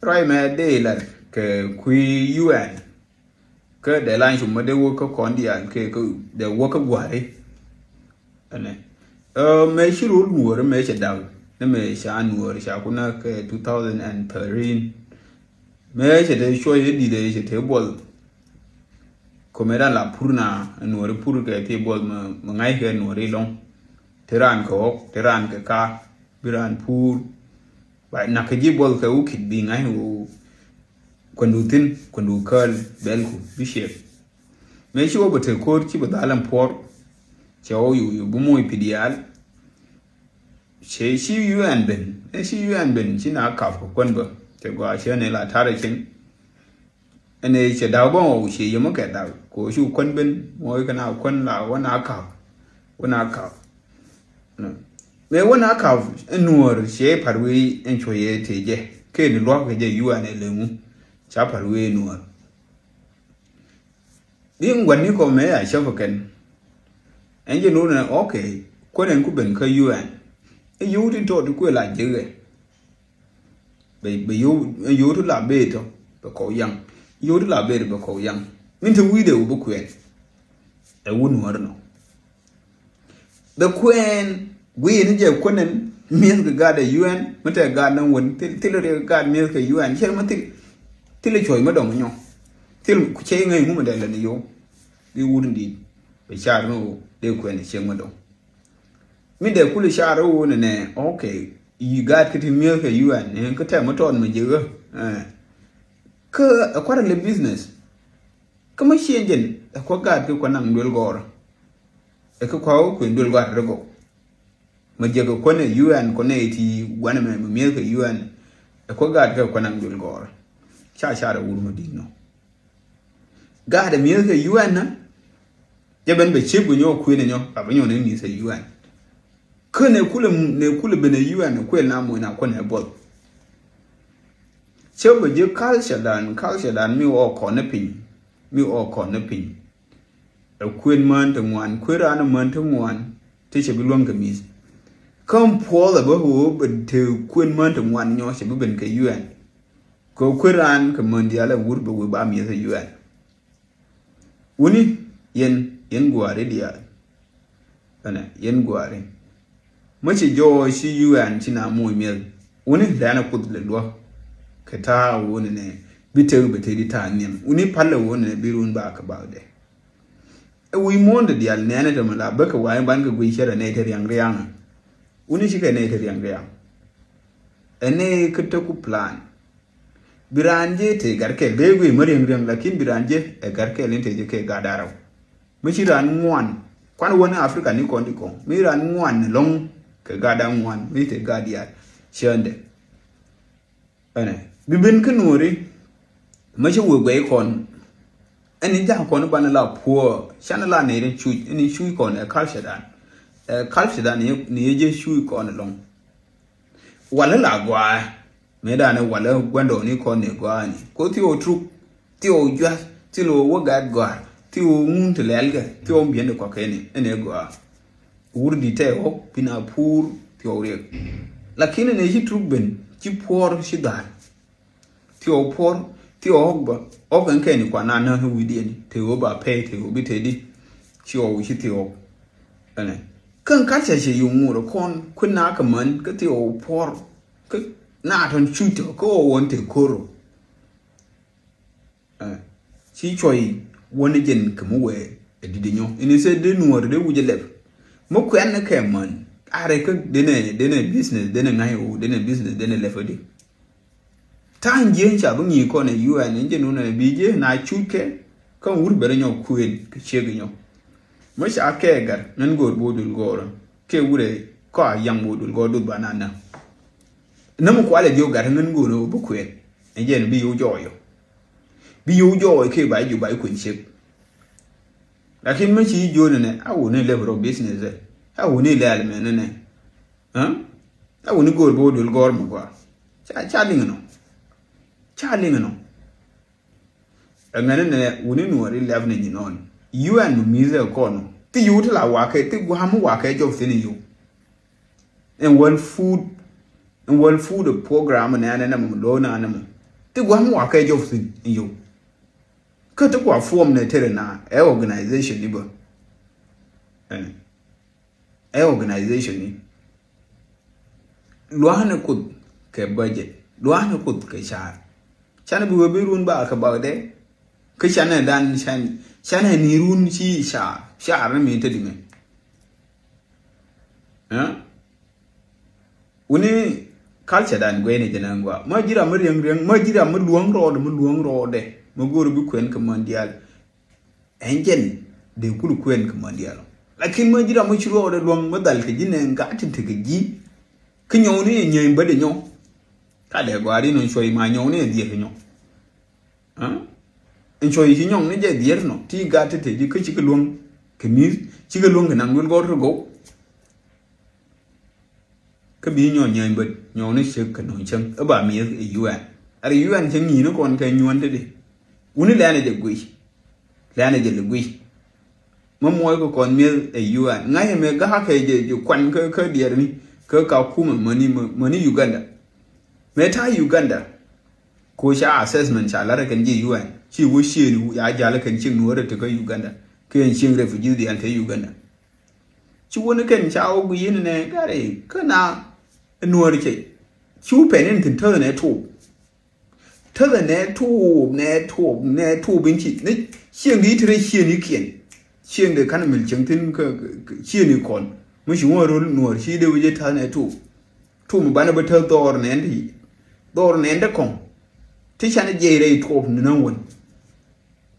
Rồi mẹ đây là cái quy UN cái để lại chúng mà đều có con đi ăn cái đều có cái quả đấy anh này mấy cái rule mùa đó mấy cái đầu nó mấy cái ăn mùa thì sao cũng là cái 2013 mấy cái đấy chơi đi đấy cái thế bol come era la purna nuore pur ke te bol ma ngai ke nuore long teran ko teran ke ka biran pur ba na ke ji bol ke u kit bi ngai u kwandu tin kwandu kal bel ku bi shef me shi wo bote ko ti ba dalan por che o yu bu moy pidial che shi UN ben e shi UN ben shi na ka ko kwan ba te gwa she ne la tare kin ene che daw bon o she yemo ke daw ko shu kwan ben moy kana kwan la wana ka me wana ka nuor she parwe en choye teje ke ni lo ke je UN le mu cha parwe nuor din gwani ko me a shafa kan en je no na okay ko nen ku ben ka UN e yu ti to ku la je be yu to la be to ko yang yu to la be ko yang min to wi de u bu kwen e wu nuor no the queen we ni je ko nen mi ga da UN mata ga nan won tilre ga mi ka UN che ma til choy ma dong nyo til ku che ngai mu da la ni yo bi wudin di be char no de ko ni che ma dong mi de ku le char wo ne okay you got to mi ka UN ne ka ta ma ton ma je ka akwara le business kama shenjen ko ga ko nan dol gor e ko ko dol gor rego ma je ko ne UN ko ne ti wana me mi ka UN e ko ga ko nan dol gor cha da wuri madino ga da mi ka UN na je ben be chibu nyo ku ne nyo ba nyo ne mi sa UN ko ne kula be ne UN ko na mo na ko ne bol chebo je culture dan mi o ko ne pin e kwen man to ngwan kwera man to ngwan te che bi lom ka mi kom po la bo ho be te kwen man to ngwan nyo che bi ben ka UN ko kweran ka mondial wur be ba mi sa UN woni yen gware dia ana yen gware mace jo shi UN cina mu mil woni da na kud le do ka ta woni ne bitew bete di ta nim woni palle woni ne birun ba ka ba de e wi monde dia ne na da mala ba ka wayan ban ka gwi shara ne ta yang woni shi ka ne ta yang ene ka ta ku plan biranje te garke begwe maryam lakin biranje e garke lente je ke gadaraw michi ran ngwan kwan wona afrika ni ko ndiko mi ran ngwan long ke gada ngwan mi te gadia shende ene bibin kanori michi wo gwe kon eni ja kon ban la po shana la ne ren chu ni chu kon e kalshadan ni je chu kon long wala la gwa me da ne wala gwando ni ko ne gwani ko ti o tru ti o jwa ti lo wo gad gwa ti o mun te lelga ti o bien ko kene ene gwa urdi te o pina pur ti o re lakini ne ji trugben ti por si dal ti o por ti o gba o kan kene kwa na hu widi ni te o ba pe te o bi te di ti o wi ti o ene kan ka che je yumu ro kon kunna ka man ka ti o por ka na ton chuto ko wonte koro si choi woni jen kumuwe edidinyo ini se de nuor de wuje leb mo ko an ka man are ka dene business dene ngayo dene business dene lefodi tan jen cha bu ni ko ne UN nje no na bije na chuke kan wur bere nyo kuen ke chege nyo mo sha ke gar nan gor bodul goro ke wure ko yang bodul godu banana namu ko ale dio gar nan goro bu kuen nje ne bi yo ke ba ju ba kun chek lakin man shi jo ne awu ne level of business awu ne le alme ne awu ne gor bodul gor mu kwa cha lingo no ngane ne woni no ri level ni non UN no mize ko no ti yu tla wa ke ti gwa mu wa ke jo fini yu and world food program ne ana na mu lo na na mu te gwa mo ka job sin yo ka te kwa form na tere na organization ni ba organization ni luana kud ke budget luana kud ke chana bi we run ba ka ba de ke chana dan chana ni run chi sha ra mi te di me uni culture dan gwe ni janangwa ma jira ma riang ma jira ma luang ro de ma goro bi kwen kamandial enjen de kulu kwen kamandial lakin ma jira ma chiro de luang ma dal ke jine nga tin te gi ke nyon ni nyen ba de nyon ka de gwari no choi ma nyon ni di nyon en choi hi nyon ni je di no ti ga te ji ke chi ke luang ke mi chi ke luang ke nang go go cái bí nhỏ nhảy bật nhỏ nó sẽ cần hồi chân ở bà miếng ở UN ở UN chẳng nghĩ nó còn cái nhuận đấy đi uống lẽ này được quỷ lẽ này được quỷ mà mỗi cái con miếng ở UN ngay mà cái hắc cái gì quanh cái địa này cái cao khu mà money Uganda mấy thay Uganda cô sẽ assessment trả lại cái gì UN chỉ có xuyên ya trả lại cái chuyện nữa được cái Uganda cái chuyện refugee đi ăn thấy Uganda chú nó cái cháu quý này cái này cái nào nuôi cái chú phải nên thỉnh thơ này thu bên chị đấy xiên đi thì xiên đi kiện xiên để khán mình chứng tin cái xiên đi còn mới chúng tôi rồi nuôi chỉ đều với thơ này thu một bán ở thơ to nén thì to nén đất còn thế sao nó dễ đây thu nó ngon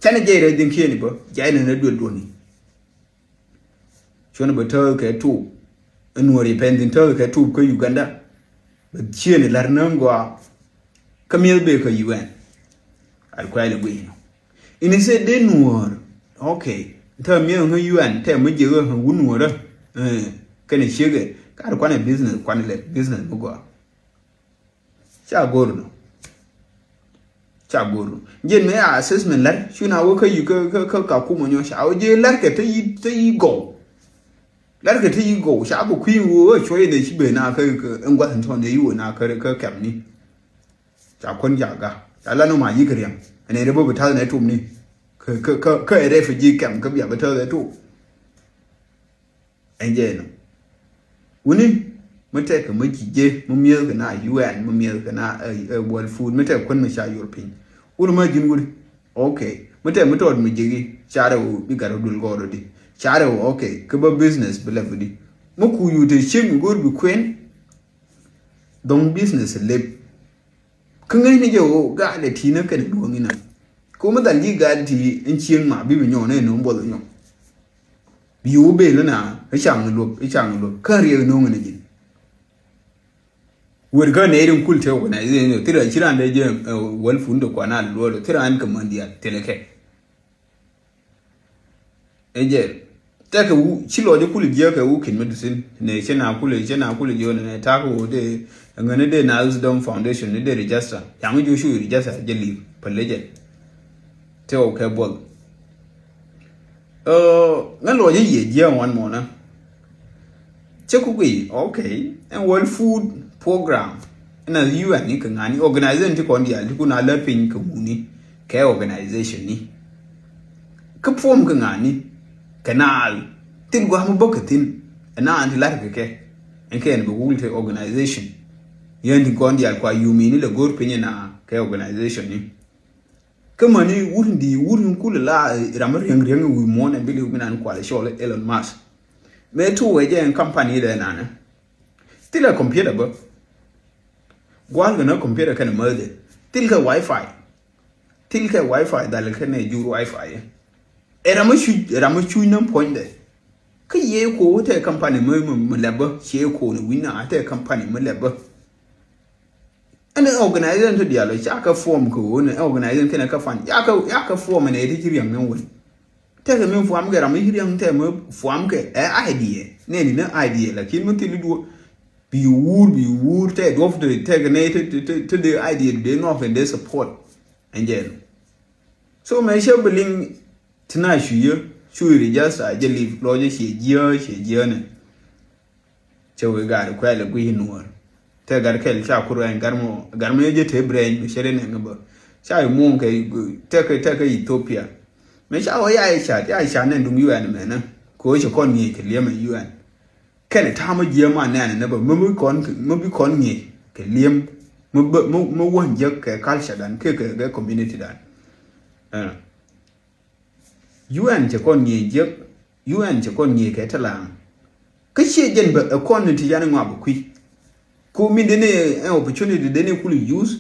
sao nó dễ đây tiếng kia này bữa dễ này nó đuổi này cho nó bữa thơ cái thu nuôi đi pen thơ cái thu cái Uganda bữa chia này là nó qua Camille be cái UN al quay là quỷ ini sẽ đến nuôi okay thơ miếng người UN thơ mới chịu hàng uốn nuôi đó cái này chia cái quan này business một quả chả gồm dân mấy assessment lát chú nào có cái cả khu mà nhau sao chứ lát cái thấy gỗ lát cái thấy gỗ sao có khuyên vừa chơi để chỉ bề nào cái ông quan thành thôn đấy vừa nào cái kẹp ní chả quân chả cả chả là nó mà gì cái riêng anh ấy đâu có thao này trùm ní cái đây phải gì kẹp cái việc phải thao này trùm anh vậy nó uni mới thấy cái mấy chị dê mới miêu cái nào UN mới miêu cái nào World Food mới thấy quân mới xài European uni mới dính uni okay mới thấy mới trộn mới gì xài đâu bị cái đâu đul gò đi xài đâu okay cái bao business bela đi mới cùi thì xem người bị quen đông business lep cái ngày này giờ gã để thi nó cái đồ như này cô mới đặt đi gã thì anh chiang mà bị nhỏ này nó bỏ rồi nhỏ bị u bê nữa nè cái chẳng được cái riêng nó người này vừa cái này cũng cool theo cái này rồi thế là chỉ là để cho World Food được quả nào rồi thế là anh cầm anh đi thế là cái ấy giờ ta cái chỉ lo cho cool giờ cái kinh medicine này trên nào cool giờ này ta có để người này để Nasdaq Foundation để register yang như chú register giờ live phải lấy giờ theo cái bộ ngắn lo gì gì giờ one more nè chắc cũng vậy okay and World Food Program na UN ni kan ngani organization ti kon dia ku na lapin ka muni ka organization ni ka form ka ngani kanal tin gwa mo bokatin na anti la ka en ken bu wulte organization yendi kon dia kwa yumi ni le gor penye na ka organization ni kama ni wurin kula la ramar yang wi mo na bili minan kwa le shole Elon Musk me tu we je company de na tila computer ba gwal na computer kan mode tilka wifi dal kan ne juru wifi era mu chu nan point de kai ye ko ta company mu laba she ko ne winna ta company mu laba ana organization to dialo ya ka form ko ne organization kana ka fan ya ka form ne ti kiriyan nan wani ta ga min form ga ramu kiriyan ta mu form ke idea ne ni na idea lakin mun tilu be wood take off the take to the idea they know and they support and then so me she billing tana shuye shuri just a jeli loje she jiyo ne che we ga da kwala gwi nuwar te gar kel cha kuro en garmo je te brain me shere ne ngabo cha mu ke te Ethiopia me cha o ya ne ndung UN me na ko che kon ni ke liam UN ken ta mo je ma ne ba mo bi kon ni ke liam mo won je ke culture dan ke community dan UN che kon ni je UN che kon ni ke tala ke che jen ba kon ti ya ne ngwa bu ku min de ne opportunity de ne kulu use